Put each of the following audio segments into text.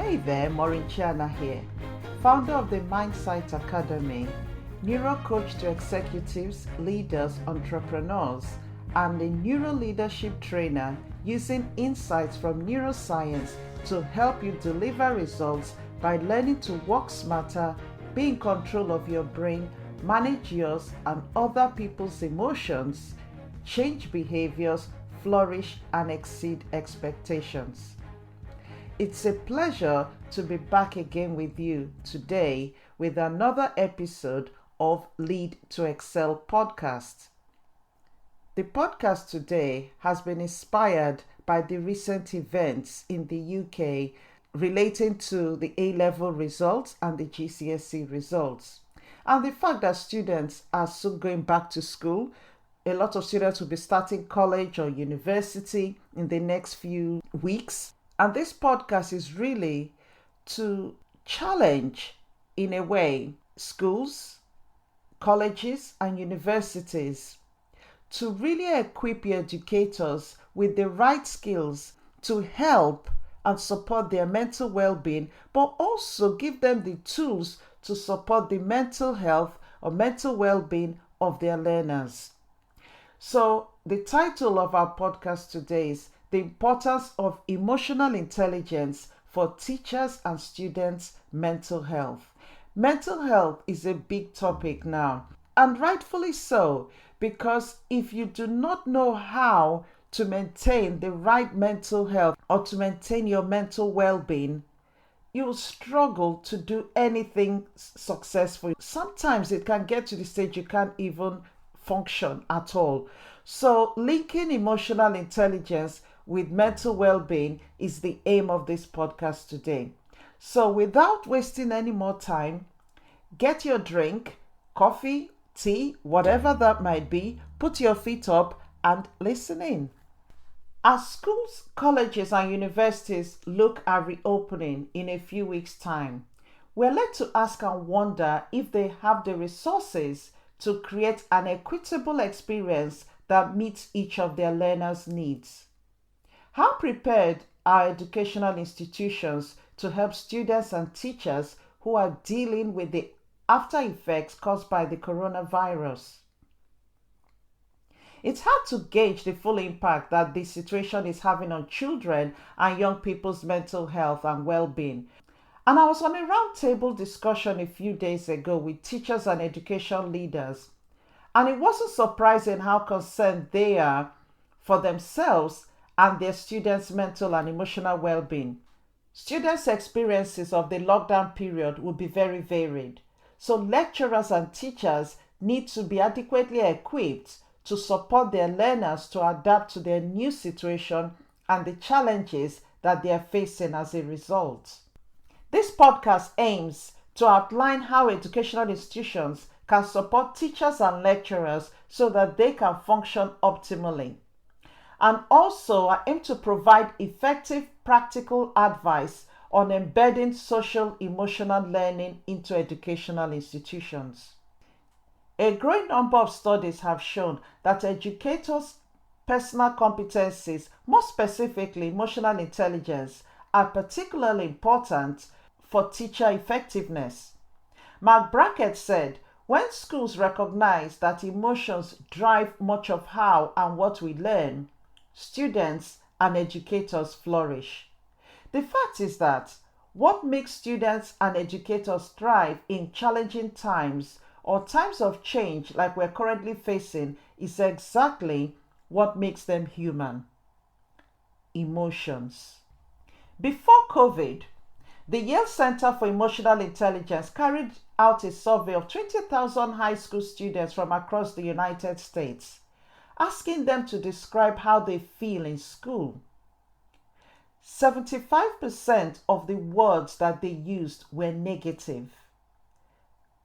Hey there, Maureen Chiana here, founder of the Mindsight Academy, neuro coach to executives, leaders, entrepreneurs, and a neuro leadership trainer using insights from neuroscience to help you deliver results by learning to work smarter, be in control of your brain, manage yours and other people's emotions, change behaviors, flourish, and exceed expectations. It's a pleasure to be back again with you today with another episode of Lead to Excel podcast. The podcast today has been inspired by the recent events in the UK relating to the A-level results and the GCSE results, and the fact that students are soon going back to school. A lot of students will be starting college or university in the next few weeks. And this podcast is really to challenge, in a way, schools, colleges, and universities to really equip your educators with the right skills to help and support their mental well-being, but also give them the tools to support the mental health or mental well-being of their learners. So the title of our podcast today is The Importance of Emotional Intelligence for Teachers and Students' Mental Health. Mental health is a big topic now, and rightfully so, because if you do not know how to maintain the right mental health or to maintain your mental well-being, you will struggle to do anything successful. Sometimes it can get to the stage you can't even function at all. So linking emotional intelligence with mental well-being is the aim of this podcast today. So without wasting any more time, get your drink, coffee, tea, whatever that might be, put your feet up and listen in. As schools, colleges and universities look at reopening in a few weeks' time, we're led to ask and wonder if they have the resources to create an equitable experience that meets each of their learners' needs. How prepared are educational institutions to help students and teachers who are dealing with the after effects caused by the coronavirus? It's hard to gauge the full impact that this situation is having on children and young people's mental health and well-being. And I was on a roundtable discussion a few days ago with teachers and education leaders, and it wasn't surprising how concerned they are for themselves and their students' mental and emotional well-being. Students' experiences of the lockdown period will be very varied, so lecturers and teachers need to be adequately equipped to support their learners to adapt to their new situation and the challenges that they are facing as a result. This podcast aims to outline how educational institutions can support teachers and lecturers so that they can function optimally. And also, I aim to provide effective practical advice on embedding social emotional learning into educational institutions. A growing number of studies have shown that educators' personal competencies, more specifically emotional intelligence, are particularly important for teacher effectiveness. Mark Brackett said, "When schools recognize that emotions drive much of how and what we learn, students and educators flourish." The fact is that what makes students and educators thrive in challenging times or times of change like we're currently facing is exactly what makes them human: emotions. Before COVID, the Yale Center for Emotional Intelligence carried out a survey of 20,000 high school students from across the United States, asking them to describe how they feel in school. 75% of the words that they used were negative.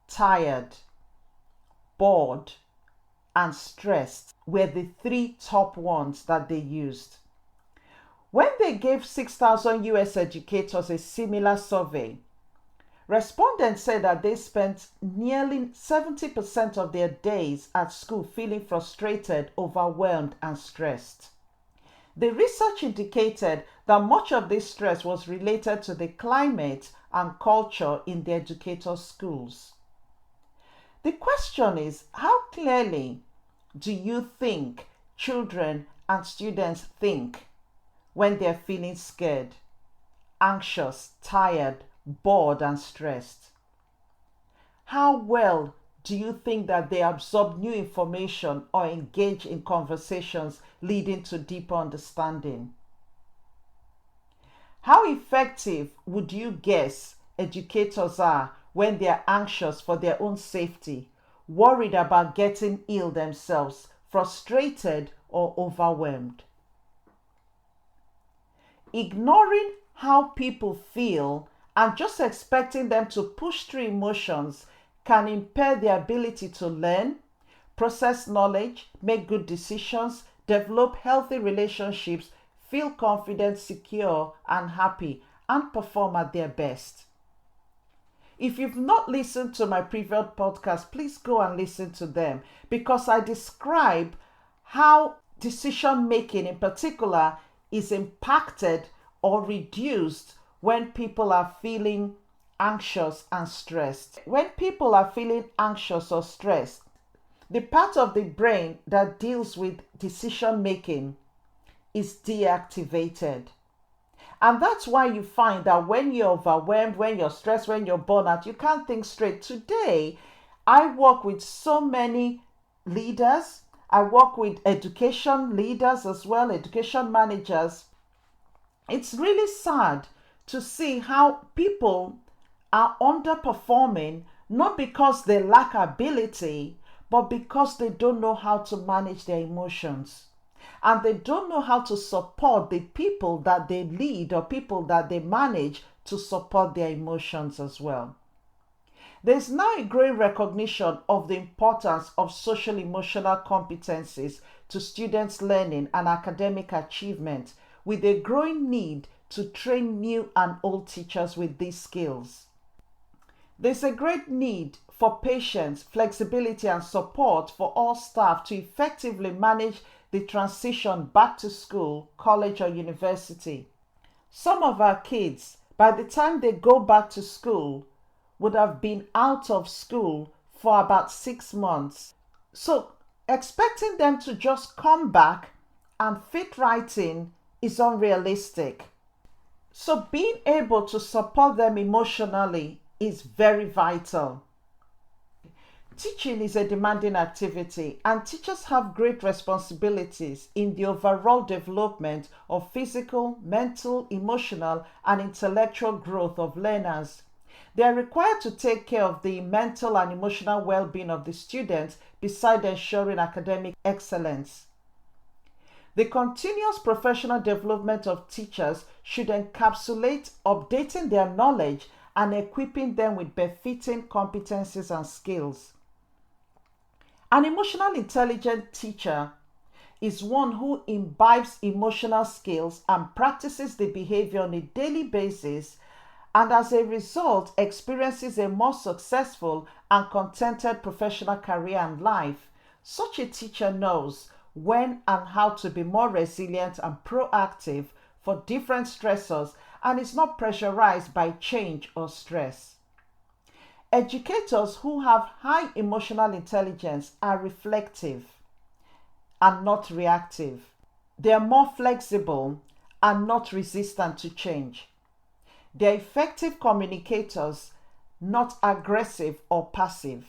Tired, bored, and stressed were the three top ones that they used. When they gave 6,000 US educators a similar survey, respondents said that they spent nearly 70% of their days at school feeling frustrated, overwhelmed, and stressed. The research indicated that much of this stress was related to the climate and culture in the educators' schools. The question is, how clearly do you think children and students think when they're feeling scared, anxious, tired, bored, and stressed? How well do you think that they absorb new information or engage in conversations leading to deeper understanding? How effective would you guess educators are when they are anxious for their own safety, worried about getting ill themselves, frustrated, or overwhelmed? Ignoring how people feel and just expecting them to push through emotions can impair their ability to learn, process knowledge, make good decisions, develop healthy relationships, feel confident, secure, and happy, and perform at their best. If you've not listened to my previous podcast, please go and listen to them, because I describe how decision making in particular is impacted or reduced when people are feeling anxious and stressed. When people are feeling anxious or stressed, the part of the brain that deals with decision making is deactivated. And that's why you find that when you're overwhelmed, when you're stressed, when you're burnt out, you can't think straight. Today, I work with so many leaders. I work with education leaders as well, education managers. It's really sad to see how people are underperforming, not because they lack ability, but because they don't know how to manage their emotions. And they don't know how to support the people that they lead or people that they manage to support their emotions as well. There's now a growing recognition of the importance of social emotional competencies to students' learning and academic achievement, with a growing need to train new and old teachers with these skills. There's a great need for patience, flexibility, and support for all staff to effectively manage the transition back to school, college, or university. Some of our kids, by the time they go back to school, would have been out of school for about 6 months. So, expecting them to just come back and fit right in is unrealistic. So, being able to support them emotionally is very vital. Teaching is a demanding activity, and teachers have great responsibilities in the overall development of physical, mental, emotional, and intellectual growth of learners. They are required to take care of the mental and emotional well-being of the students besides ensuring academic excellence. The continuous professional development of teachers should encapsulate updating their knowledge and equipping them with befitting competencies and skills. An emotional intelligent teacher is one who imbibes emotional skills and practices the behavior on a daily basis, and as a result experiences a more successful and contented professional career and life. Such a teacher knows when and how to be more resilient and proactive for different stressors and is not pressurized by change or stress. Educators who have high emotional intelligence are reflective and not reactive. They are more flexible and not resistant to change. They are effective communicators, not aggressive or passive.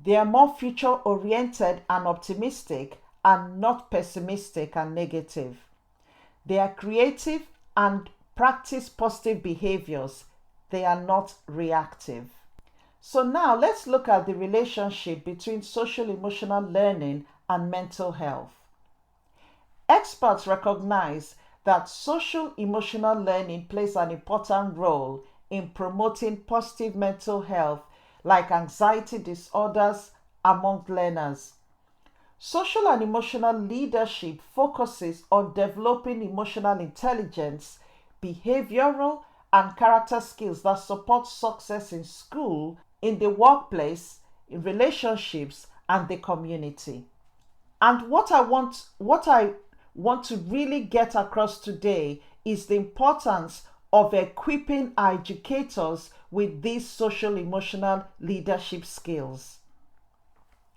They are more future-oriented and optimistic and not pessimistic and negative. They are creative and practice positive behaviors. They are not reactive. So now let's look at the relationship between social emotional learning and mental health. Experts recognize that social emotional learning plays an important role in promoting positive mental health, like anxiety disorders among learners. Social and emotional leadership focuses on developing emotional intelligence, behavioral and character skills that support success in school, in the workplace, in relationships, and the community. And what I want to really get across today is the importance of equipping our educators with these social emotional leadership skills.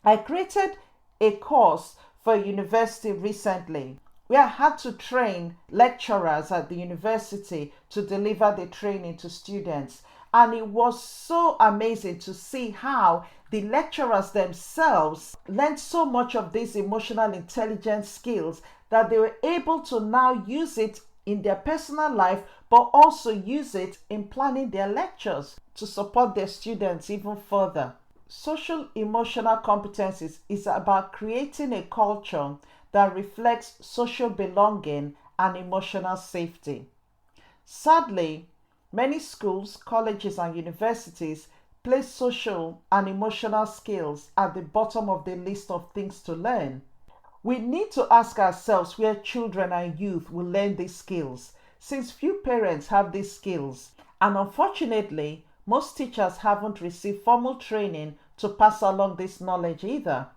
I created a course for university recently where I had to train lecturers at the university to deliver the training to students. And it was so amazing to see how the lecturers themselves learned so much of these emotional intelligence skills that they were able to now use it in their personal life, but also use it in planning their lectures to support their students even further. Social emotional competencies is about creating a culture that reflects social belonging and emotional safety. Sadly, many schools, colleges, and universities place social and emotional skills at the bottom of the list of things to learn. We need to ask ourselves where children and youth will learn these skills, since few parents have these skills, and unfortunately, most teachers haven't received formal training to pass along this knowledge either.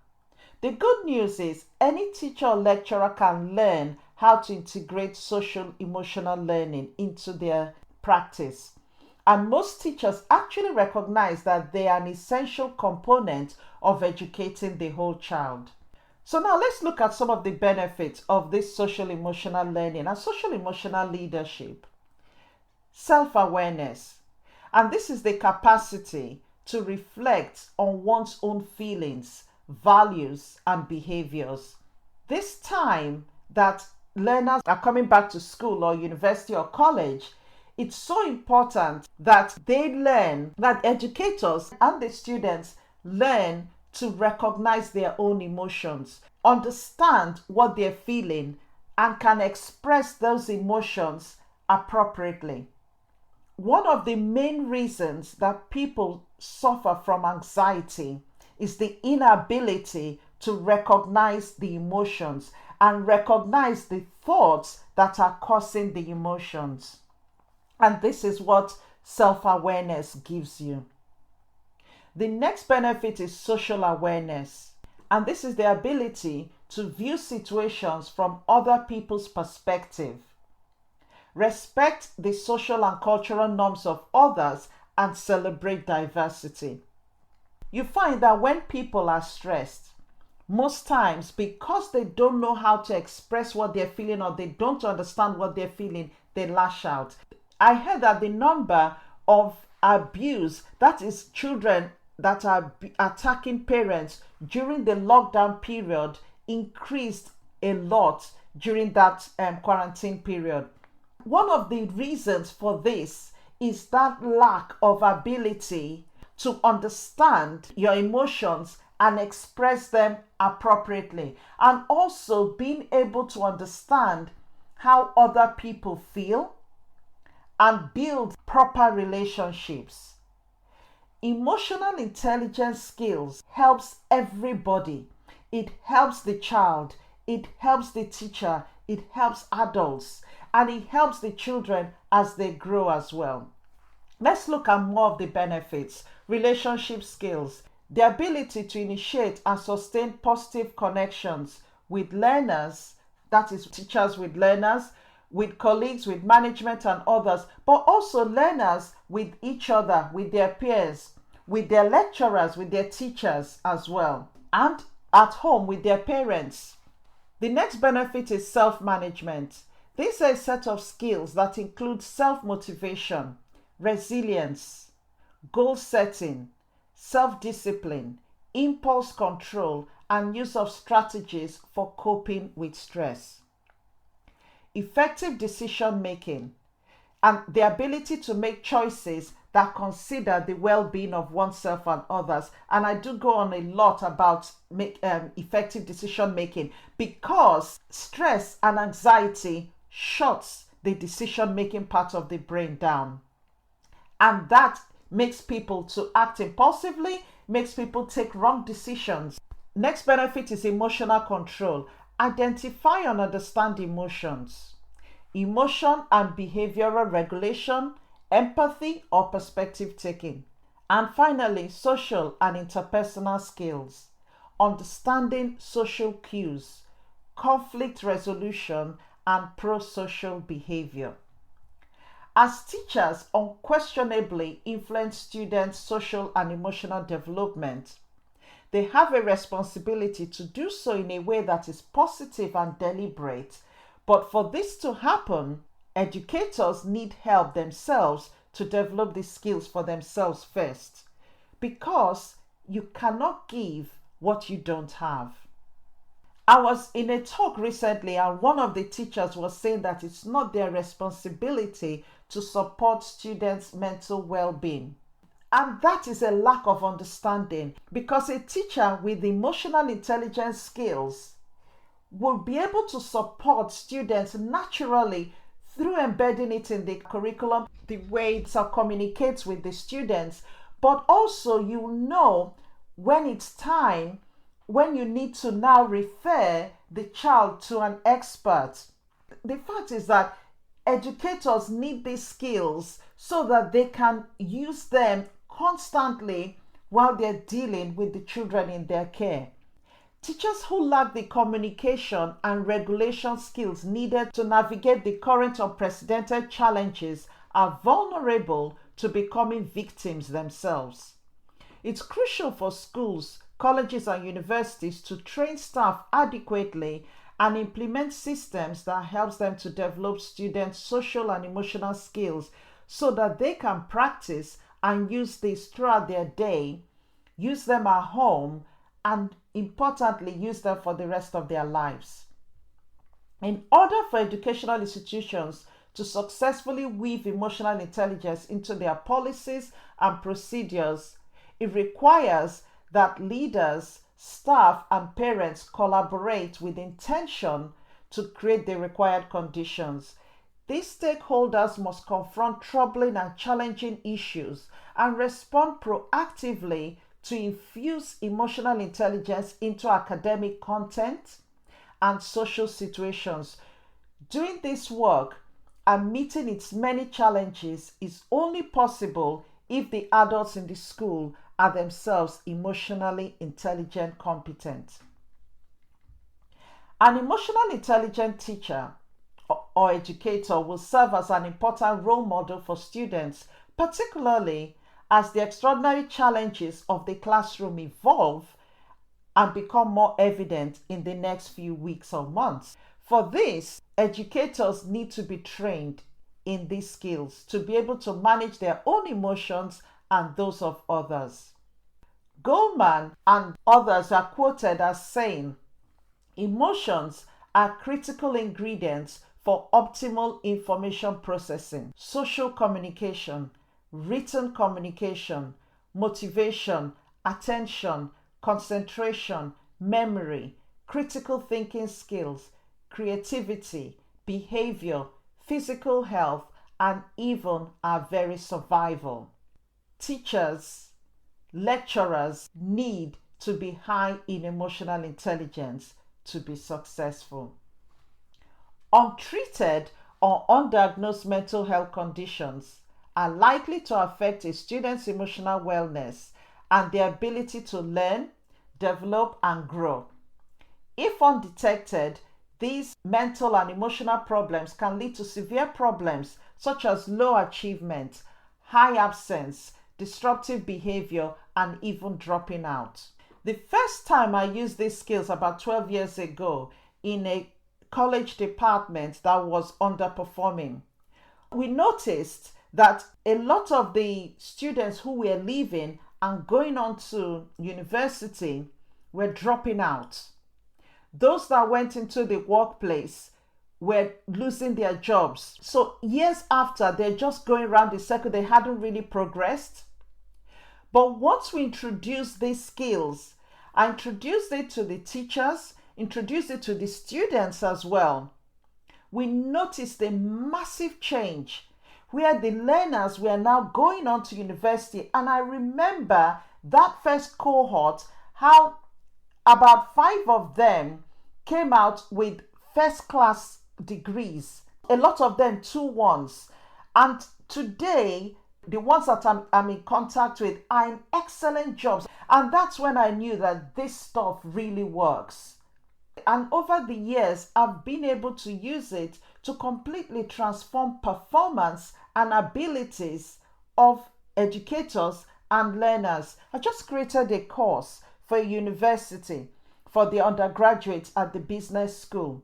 The good news is any teacher or lecturer can learn how to integrate social emotional learning into their practice. And most teachers actually recognize that they are an essential component of educating the whole child. So now let's look at some of the benefits of this social emotional learning and social emotional leadership. Self-awareness. And this is the capacity to reflect on one's own feelings, values, and behaviors. This time that learners are coming back to school or university or college, it's so important that they learn, that educators and the students learn to recognize their own emotions, understand what they're feeling, and can express those emotions appropriately. One of the main reasons that people suffer from anxiety is the inability to recognize the emotions and recognize the thoughts that are causing the emotions. And this is what self-awareness gives you. The next benefit is social awareness. And this is the ability to view situations from other people's perspective. Respect the social and cultural norms of others and celebrate diversity. You find that when people are stressed, most times because they don't know how to express what they're feeling or they don't understand what they're feeling, they lash out. I heard that the number of abuse, that is children that are attacking parents during the lockdown period, increased a lot during that quarantine period. One of the reasons for this is that lack of ability to understand your emotions and express them appropriately, and also being able to understand how other people feel and build proper relationships. Emotional intelligence skills helps everybody. It helps the child, it helps the teacher, it helps adults, and it helps the children as they grow as well. Let's look at more of the benefits. Relationship skills. The ability to initiate and sustain positive connections with learners, that is teachers with learners, with colleagues, with management and others, but also learners with each other, with their peers, with their lecturers, with their teachers as well, and at home with their parents. The next benefit is self-management. These are a set of skills that include self-motivation, resilience, goal setting, self-discipline, impulse control, and use of strategies for coping with stress. Effective decision making and the ability to make choices that consider the well-being of oneself and others. And I do go on a lot about effective decision making because stress and anxiety shuts the decision making part of the brain down, and that makes people to act impulsively, makes people take wrong decisions. Next benefit is emotional control. Identify and understand emotions. Emotion and behavioral regulation, empathy or perspective taking. And finally, social and interpersonal skills. Understanding social cues, conflict resolution, and pro-social behavior. As teachers unquestionably influence students' social and emotional development, they have a responsibility to do so in a way that is positive and deliberate. But for this to happen, educators need help themselves to develop these skills for themselves first, because you cannot give what you don't have. I was in a talk recently, and one of the teachers was saying that it's not their responsibility to support students' mental well-being. And that is a lack of understanding, because a teacher with emotional intelligence skills will be able to support students naturally through embedding it in the curriculum, the way it communicates with the students, but also you know when it's time, when you need to now refer the child to an expert. The fact is that educators need these skills so that they can use them constantly while they're dealing with the children in their care. Teachers who lack the communication and regulation skills needed to navigate the current unprecedented challenges are vulnerable to becoming victims themselves. It's crucial for schools, colleges, and universities to train staff adequately and implement systems that helps them to develop students' social and emotional skills so that they can practice and use these throughout their day, use them at home, and importantly, use them for the rest of their lives. In order for educational institutions to successfully weave emotional intelligence into their policies and procedures, it requires that leaders, staff, and parents collaborate with intention to create the required conditions. These stakeholders must confront troubling and challenging issues and respond proactively to infuse emotional intelligence into academic content and social situations. Doing this work and meeting its many challenges is only possible if the adults in the school are themselves emotionally intelligent, competent. An emotionally intelligent teacher or educator will serve as an important role model for students, particularly as the extraordinary challenges of the classroom evolve and become more evident in the next few weeks or months. For this, educators need to be trained in these skills to be able to manage their own emotions and those of others. Goldman and others are quoted as saying, "Emotions are critical ingredients for optimal information processing, social communication, written communication, motivation, attention, concentration, memory, critical thinking skills, creativity, behavior, physical health, and even our very survival." Teachers, lecturers need to be high in emotional intelligence to be successful. Untreated or undiagnosed mental health conditions are likely to affect a student's emotional wellness and their ability to learn, develop, and grow. If undetected, these mental and emotional problems can lead to severe problems such as low achievement, high absence, disruptive behavior, and even dropping out. The first time I used these skills about 12 years ago in a college department that was underperforming, we noticed that a lot of the students who were leaving and going on to university were dropping out. Those that went into the workplace were losing their jobs. So years after, they're just going around the circle. They hadn't really progressed. But once we introduced these skills, I introduced it to the teachers, introduced it to the students as well, we noticed a massive change where the learners were now going on to university. And I remember that first cohort, how about 5 of them came out with first class degrees, a lot of them 2-1s. And today, the ones that I'm in contact with are in excellent jobs. And that's when I knew that this stuff really works. and over the years, I've been able to use it to completely transform performance and abilities of educators and learners. I just created a course for a university for the undergraduates at the business school,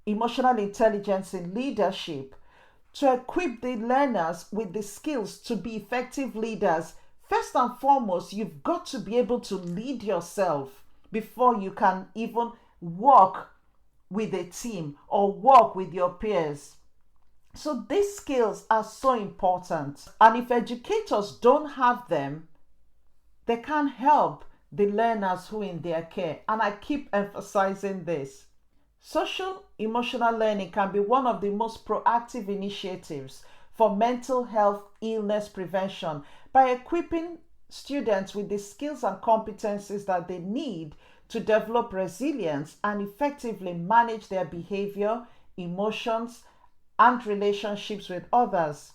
Emotional Intelligence in Leadership, to equip the learners with the skills to be effective leaders. First and foremost, you've got to be able to lead yourself before you can even work with a team or work with your peers. So these skills are so important. And if educators don't have them, they can't help the learners who are in their care. And I keep emphasizing this. Social emotional learning can be one of the most proactive initiatives for mental health illness prevention by equipping students with the skills and competencies that they need to develop resilience and effectively manage their behavior, emotions, and relationships with others.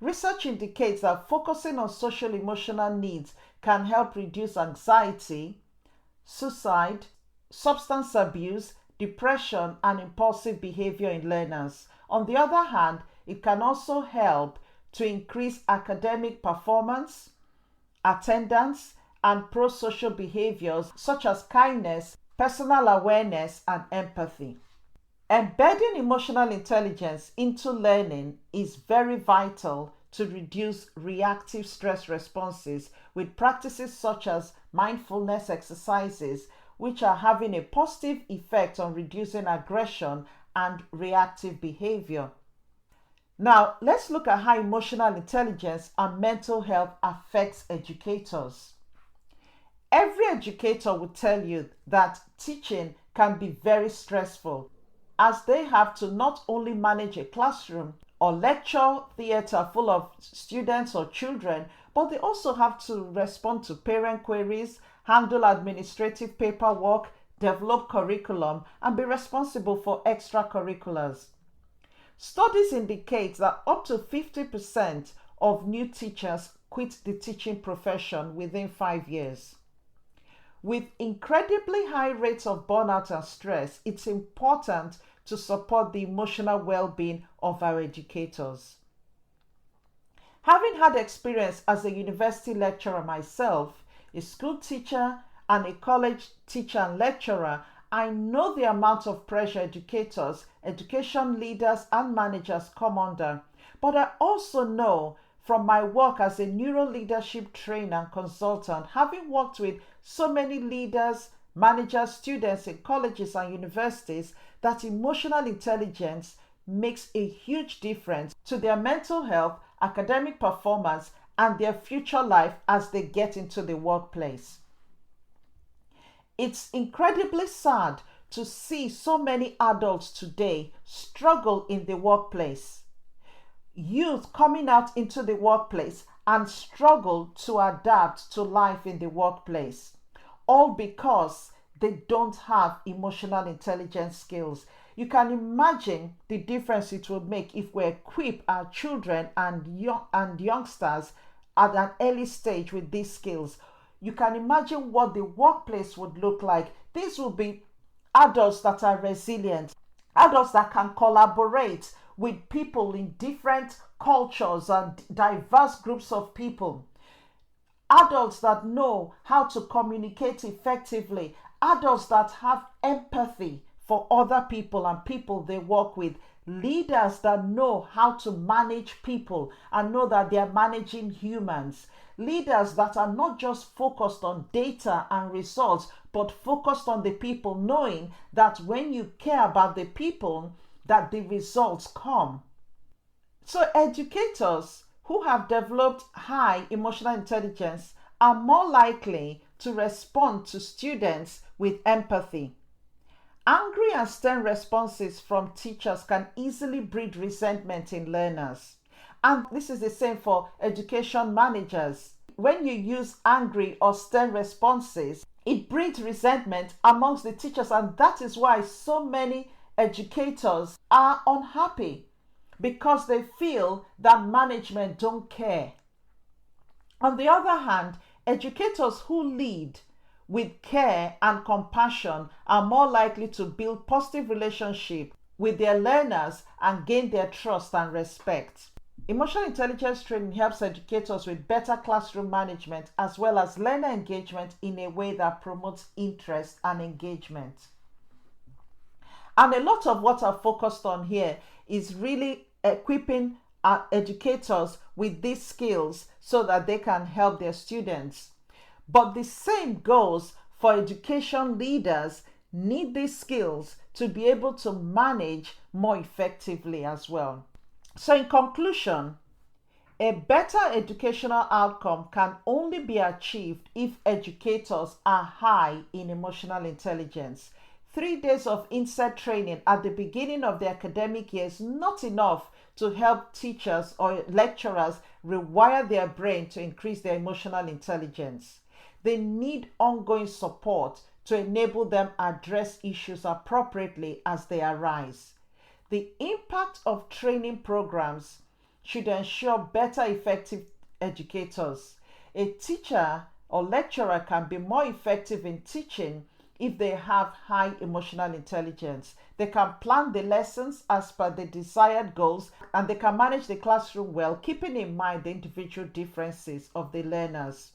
Research indicates that focusing on social emotional needs can help reduce anxiety, suicide, substance abuse, depression, and impulsive behavior in learners. On the other hand, it can also help to increase academic performance, attendance, and pro-social behaviors such as kindness, personal awareness, and empathy. Embedding emotional intelligence into learning is very vital to reduce reactive stress responses with practices such as mindfulness exercises, which are having a positive effect on reducing aggression and reactive behavior. Now, let's look at how emotional intelligence and mental health affects educators. Every educator will tell you that teaching can be very stressful, as they have to not only manage a classroom or lecture theater full of students or children, but they also have to respond to parent queries, handle administrative paperwork, develop curriculum, and be responsible for extracurriculars. Studies indicate that up to 50% of new teachers quit the teaching profession within 5 years. With incredibly high rates of burnout and stress, it's important to support the emotional well-being of our educators. Having had experience as a university lecturer myself, a school teacher, and a college teacher and lecturer, I know the amount of pressure educators, education leaders, and managers come under. But I also know from my work as a neuro leadership trainer and consultant, having worked with so many leaders, managers, students in colleges and universities, that emotional intelligence makes a huge difference to their mental health, academic performance, and their future life as they get into the workplace. It's incredibly sad to see so many adults today struggle in the workplace. Youth coming out into the workplace and struggle to adapt to life in the workplace, all because they don't have emotional intelligence skills. You can imagine the difference it would make if we equip our children and youngsters at an early stage with these skills. You can imagine what the workplace would look like. These will be adults that are resilient, adults that can collaborate with people in different cultures and diverse groups of people, adults that know how to communicate effectively, adults that have empathy for other people and people they work with, leaders that know how to manage people and know that they are managing humans, leaders that are not just focused on data and results, but focused on the people, knowing that when you care about the people, that the results come. So educators who have developed high emotional intelligence are more likely to respond to students with empathy. Angry and stern responses from teachers can easily breed resentment in learners. And this is the same for education managers. When you use angry or stern responses, it breeds resentment amongst the teachers, and that is why so many educators are unhappy, because they feel that management don't care. On the other hand, educators who lead with care and compassion are more likely to build positive relationships with their learners and gain their trust and respect. Emotional intelligence training helps educators with better classroom management as well as learner engagement in a way that promotes interest and engagement. And a lot of what I've focused on here is really equipping our educators with these skills so that they can help their students. But the same goes for education leaders need these skills to be able to manage more effectively as well. So in conclusion, a better educational outcome can only be achieved if educators are high in emotional intelligence. 3 days of inset training at the beginning of the academic year is not enough to help teachers or lecturers rewire their brain to increase their emotional intelligence. They need ongoing support to enable them address issues appropriately as they arise. The impact of training programs should ensure better effective educators. A teacher or lecturer can be more effective in teaching if they have high emotional intelligence. They can plan the lessons as per the desired goals and they can manage the classroom well, keeping in mind the individual differences of the learners.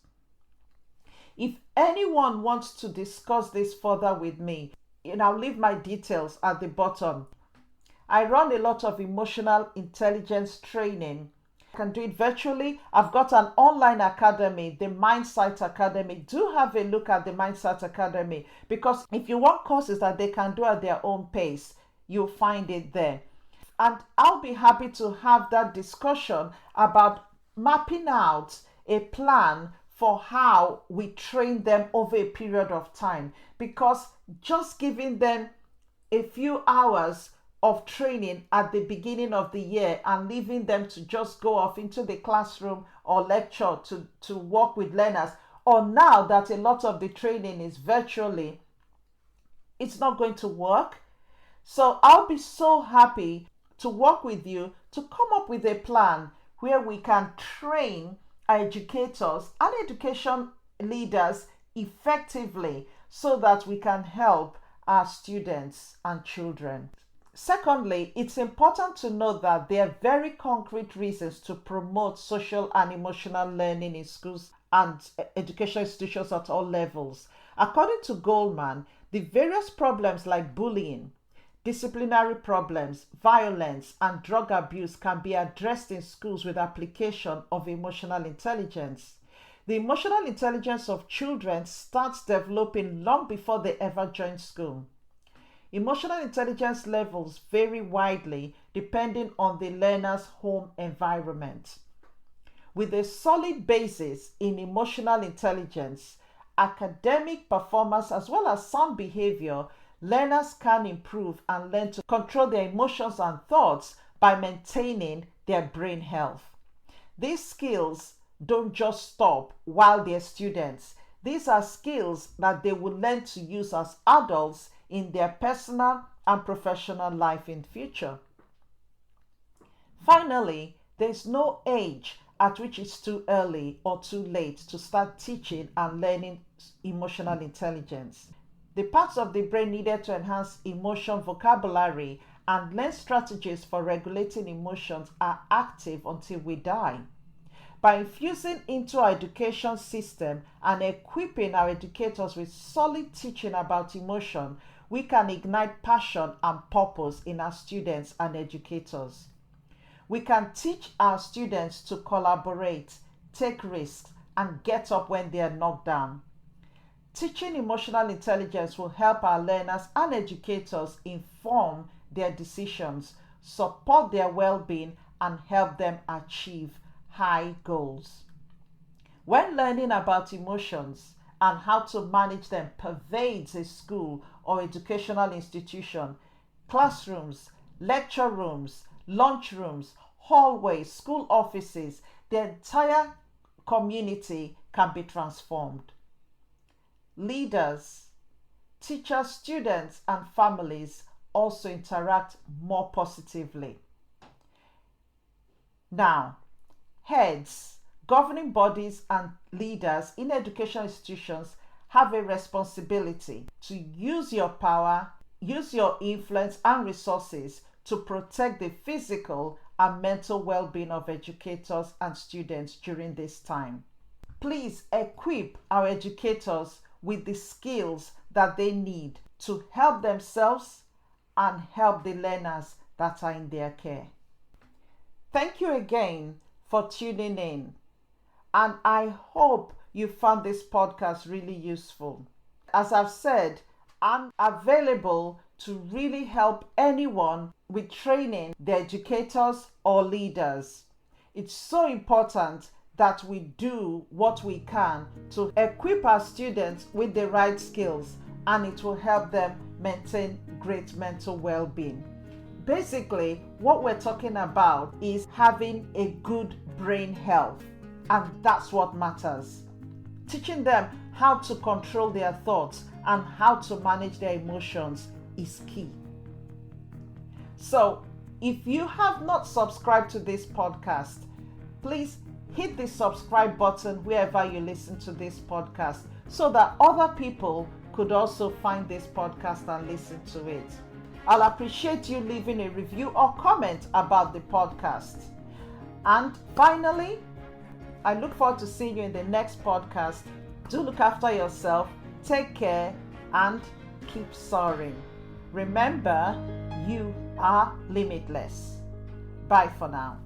If anyone wants to discuss this further with me, I'll leave my details at the bottom. I run a lot of emotional intelligence training. I can do it virtually. I've got an online academy, the Mindsight Academy. Do have a look at the Mindsight Academy because if you want courses that they can do at their own pace, you'll find it there. And I'll be happy to have that discussion about mapping out a plan for how we train them over a period of time, because just giving them a few hours of training at the beginning of the year and leaving them to just go off into the classroom or lecture to work with learners, or now that a lot of the training is virtually, it's not going to work. So I'll be so happy to work with you to come up with a plan where we can train our educators and education leaders effectively so that we can help our students and children. Secondly, it's important to note that there are very concrete reasons to promote social and emotional learning in schools and educational institutions at all levels. According to Goldman, the various problems like bullying, disciplinary problems, violence, and drug abuse can be addressed in schools with application of emotional intelligence. The emotional intelligence of children starts developing long before they ever join school. Emotional intelligence levels vary widely depending on the learner's home environment. With a solid basis in emotional intelligence, academic performance, as well as sound behavior, learners can improve and learn to control their emotions and thoughts by maintaining their brain health. These skills don't just stop while they're students. These are skills that they will learn to use as adults in their personal and professional life in future. Finally, there is no age at which it's too early or too late to start teaching and learning emotional intelligence. The parts of the brain needed to enhance emotion vocabulary and learn strategies for regulating emotions are active until we die. By infusing into our education system and equipping our educators with solid teaching about emotion, we can ignite passion and purpose in our students and educators. We can teach our students to collaborate, take risks, and get up when they are knocked down. Teaching emotional intelligence will help our learners and educators inform their decisions, support their well-being, and help them achieve high goals. When learning about emotions and how to manage them pervades a school or educational institution, classrooms, lecture rooms, lunchrooms, hallways, school offices, the entire community can be transformed. Leaders, teachers, students, and families also interact more positively. Now, heads, governing bodies, and leaders in educational institutions have a responsibility to use your power, use your influence and resources to protect the physical and mental well-being of educators and students during this time. Please equip our educators with the skills that they need to help themselves and help the learners that are in their care. Thank you again for tuning in, and I hope you found this podcast really useful. As I've said, I'm available to really help anyone with training their educators or leaders. It's so important that we do what we can to equip our students with the right skills, and it will help them maintain great mental well-being. Basically, what we're talking about is having a good brain health, and that's what matters. Teaching them how to control their thoughts and how to manage their emotions is key. So, if you have not subscribed to this podcast, please hit the subscribe button wherever you listen to this podcast so that other people could also find this podcast and listen to it. I'll appreciate you leaving a review or comment about the podcast. And finally, I look forward to seeing you in the next podcast. Do look after yourself, take care, and keep soaring. Remember, you are limitless. Bye for now.